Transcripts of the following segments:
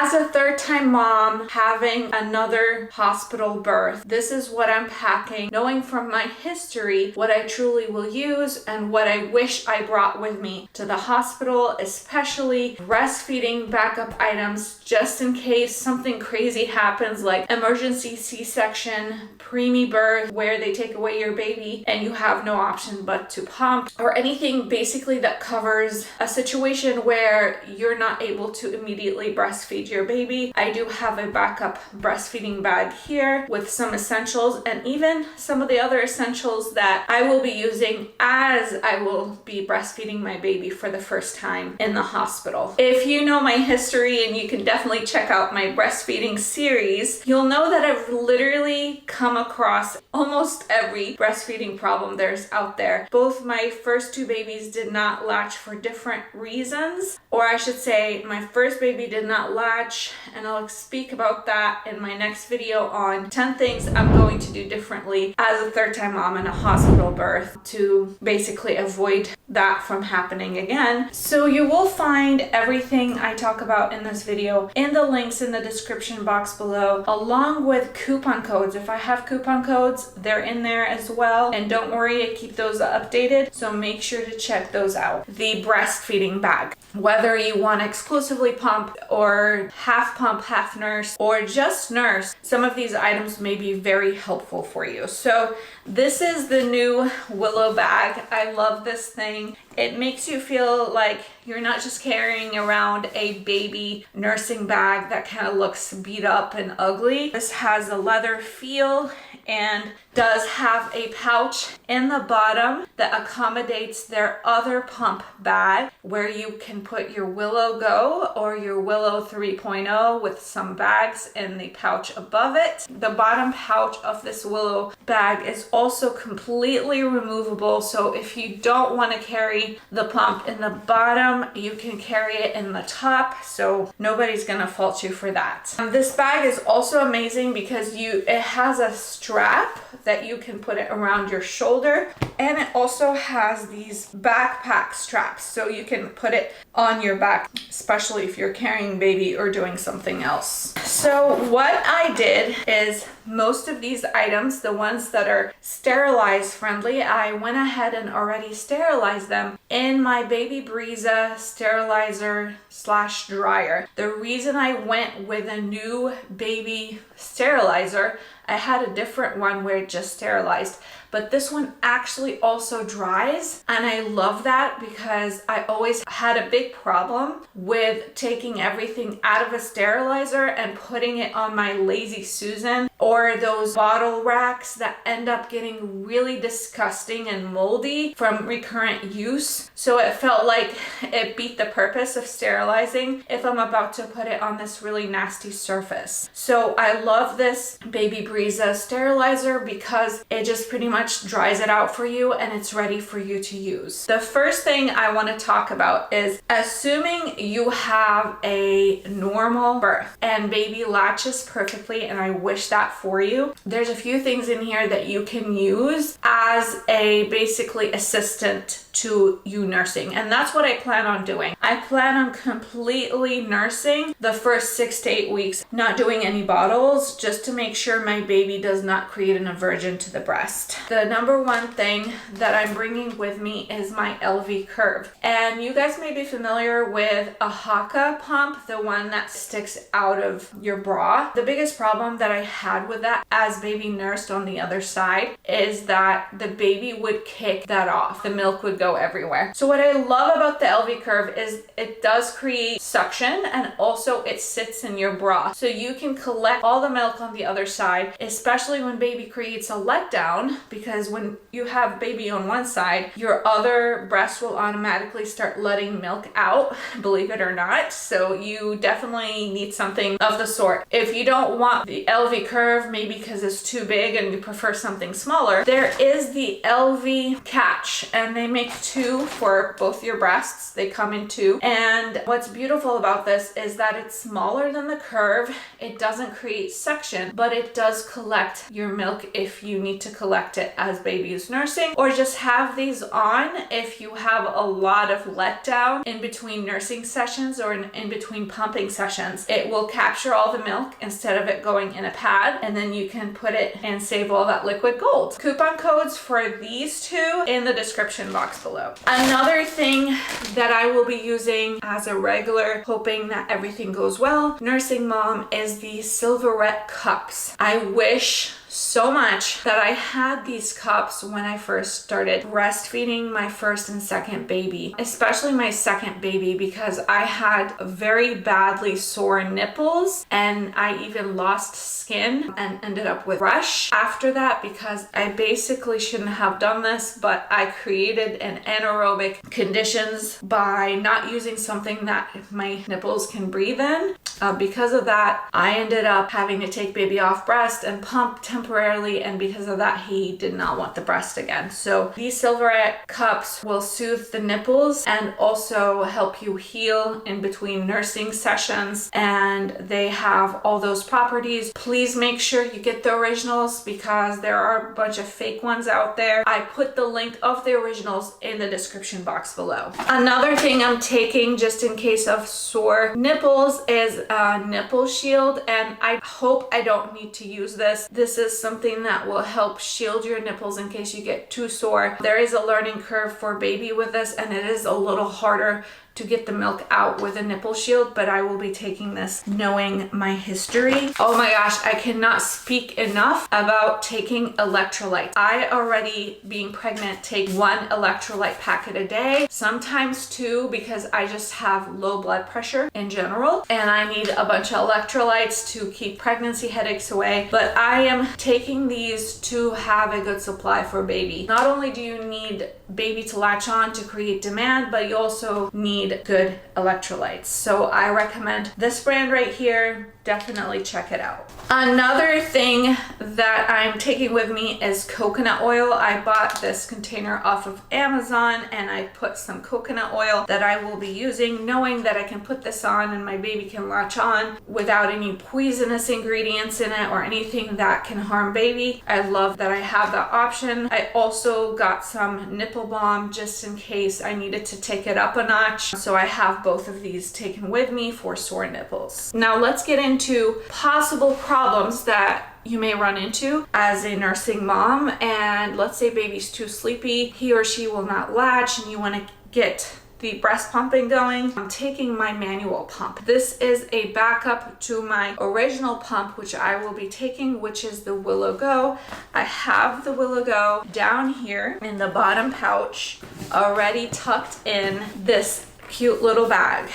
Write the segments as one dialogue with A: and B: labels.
A: As a third-time mom having another hospital birth, this is what I'm packing, knowing from my history what I truly will use and what I wish I brought with me to the hospital, especially breastfeeding backup items just in case something crazy happens like emergency C-section, preemie birth where they take away your baby and you have no option but to pump, or anything basically that covers a situation where you're not able to immediately breastfeed your baby. I do have a backup breastfeeding bag here with some essentials and even some of the other essentials that I will be using as I will be breastfeeding my baby for the first time in the hospital. If you know my history, and you can definitely check out my breastfeeding series, you'll know that I've literally come across almost every breastfeeding problem there's out there. Both my first two babies did not latch for different reasons, or I should say my first baby did not latch, and I'll speak about that in my next video on 10 things I'm going to do differently as a third-time mom in a hospital birth to basically avoid that from happening again. So you will find everything I talk about in this video in the links in the description box below, along with coupon codes. If I have coupon codes, they're in there as well. And don't worry, I keep those updated, so make sure to check those out. The breastfeeding bag. Whether you want exclusively pump or half pump, half nurse, or just nurse, some of these items may be very helpful for you. So this is the new Willow bag. I love this thing. It makes you feel like you're not just carrying around a baby nursing bag that kind of looks beat up and ugly. This has a leather feel and does have a pouch in the bottom that accommodates their other pump bag where you can put your Willow Go or your Willow 3.0 with some bags in the pouch above it. The bottom pouch of this Willow bag is also completely removable, so if you don't want to carry the pump in the bottom, you can carry it in the top, so nobody's gonna fault you for that. This bag is also amazing because it has a strap that you can put it around your shoulder, and it also has these backpack straps so you can put it on your back, especially if you're carrying baby or doing something else. So what I did is most of these items, the ones that are sterilized friendly, I went ahead and already sterilized them in my Baby Breeza sterilizer / dryer. The reason I went with a new baby sterilizer, I had a different one where it just sterilized, but this one actually also dries, and I love that because I always had a big problem with taking everything out of a sterilizer and putting it on my Lazy Susan or those bottle racks that end up getting really disgusting and moldy from recurrent use. So it felt like it beat the purpose of sterilizing if I'm about to put it on this really nasty surface. So I love this Baby Breeza sterilizer because it just pretty much dries it out for you and it's ready for you to use. The first thing I want to talk about is assuming you have a normal birth and baby latches perfectly, and I wish that for you. There's a few things in here that you can use as a basically assistant to you nursing, and that's what I plan on doing. I plan on completely nursing the first 6 to 8 weeks, not doing any bottles, just to make sure my baby does not create an aversion to the breast. The number one thing that I'm bringing with me is my LV curve, and you guys may be familiar with a Haka pump, the one that sticks out of your bra. The biggest problem that I had with that as baby nursed on the other side is that the baby would kick that off. The milk would go everywhere. So what I love about the LV curve is it does create suction, and also it sits in your bra, so you can collect all the milk on the other side, especially when baby creates a letdown, because when you have baby on one side, your other breast will automatically start letting milk out, believe it or not. So you definitely need something of the sort. If you don't want the LV curve, maybe because it's too big and you prefer something smaller, there is the LV catch, and they make 2 for both your breasts. They come in 2, and what's beautiful about this is that it's smaller than the curve. It doesn't create suction, but it does does collect your milk if you need to collect it as baby is nursing, or just have these on if you have a lot of letdown in between nursing sessions or in between pumping sessions. It will capture all the milk instead of it going in a pad, and then you can put it and save all that liquid gold. Coupon codes for these two in the description box below. Another thing that I will be using as a regular, hoping that everything goes well, nursing mom, is the Silverette cups. I wish so much that I had these cups when I first started breastfeeding my first and second baby, especially my second baby, because I had very badly sore nipples and I even lost skin and ended up with rash after that, because I basically shouldn't have done this, but I created an anaerobic conditions by not using something that my nipples can breathe in. Because of that, I ended up having to take baby off breast and pump temporarily, and because of that, he did not want the breast again. So these Silverette cups will soothe the nipples and also help you heal in between nursing sessions, and they have all those properties. Please make sure you get the originals because there are a bunch of fake ones out there. I put the link of the originals in the description box below. Another thing I'm taking just in case of sore nipples is a nipple shield, and I hope I don't need to use this. This is something that will help shield your nipples in case you get too sore. There is a learning curve for baby with this, and it is a little harder to get the milk out with a nipple shield, but I will be taking this knowing my history. Oh my gosh, I cannot speak enough about taking electrolytes. I already, being pregnant, take 1 electrolyte packet a day, sometimes 2, because I just have low blood pressure in general, and I need a bunch of electrolytes to keep pregnancy headaches away. But I am taking these to have a good supply for baby. Not only do you need baby to latch on to create demand, but you also need good electrolytes. So I recommend this brand right here. Definitely check it out. Another thing that I'm taking with me is coconut oil. I bought this container off of Amazon, and I put some coconut oil that I will be using, knowing that I can put this on and my baby can latch on without any poisonous ingredients in it or anything that can harm baby. I love that I have that option. I also got some nipple balm just in case I needed to take it up a notch. So I have both of these taken with me for sore nipples. Now let's get into possible problems that you may run into as a nursing mom. And let's say baby's too sleepy, he or she will not latch, and you want to get the breast pumping going. I'm taking my manual pump. This is a backup to my original pump, which I will be taking, which is the Willow Go. I have the Willow Go down here in the bottom pouch, already tucked in this cute little bag.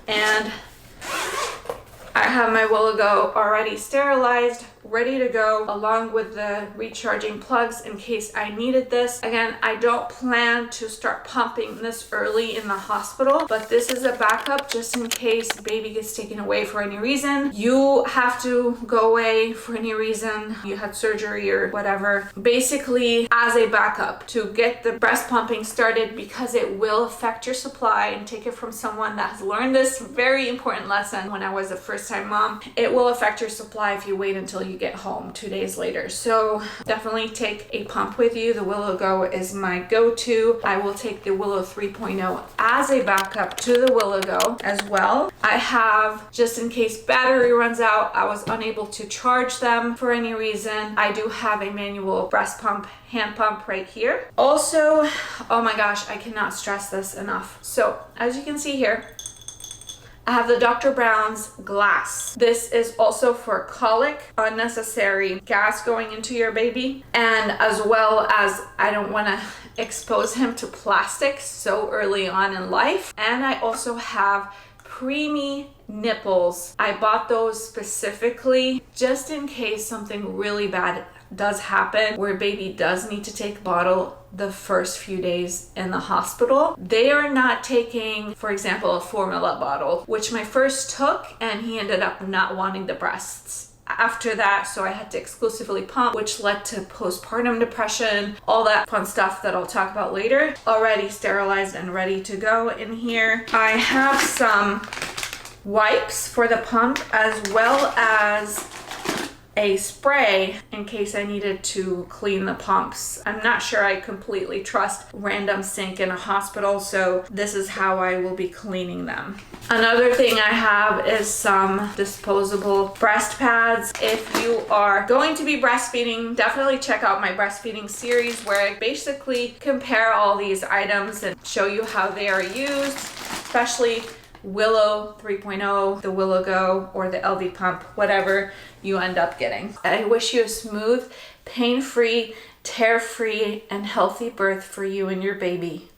A: And I have my Willow Go already sterilized, ready to go, along with the recharging plugs in case I needed this. Again, I don't plan to start pumping this early in the hospital, but this is a backup just in case baby gets taken away for any reason. You have to go away for any reason, you had surgery or whatever. Basically, as a backup to get the breast pumping started, because it will affect your supply, and take it from someone that has learned this very important lesson when I was a first-time mom. It will affect your supply if you wait until you get home 2 days later. So definitely take a pump with you. The Willow Go is my go-to. I will take the Willow 3.0 as a backup to the Willow Go as well. I have, just in case battery runs out, I was unable to charge them for any reason, I do have a manual breast pump, hand pump right here. Also, oh my gosh, I cannot stress this enough. So as you can see here, I have the Dr. Brown's glass. This is also for colic, unnecessary gas going into your baby, and as well as I don't want to expose him to plastic so early on in life. And I also have preemie nipples. I bought those specifically just in case something really bad does happen where baby does need to take bottle the first few days in the hospital. They are not taking, for example, a formula bottle, which my first took, and he ended up not wanting the breasts after that, so I had to exclusively pump, which led to postpartum depression, all that fun stuff that I'll talk about later. Already sterilized and ready to go in here. I have some wipes for the pump, as well as a spray in case I needed to clean the pumps. I'm not sure I completely trust random sink in a hospital, so this is how I will be cleaning them. Another thing I have is some disposable breast pads. If you are going to be breastfeeding, definitely check out my breastfeeding series where I basically compare all these items and show you how they are used, especially Willow 3.0, the Willow Go, or the LV pump, whatever you end up getting. I wish you a smooth, pain-free, tear-free, and healthy birth for you and your baby.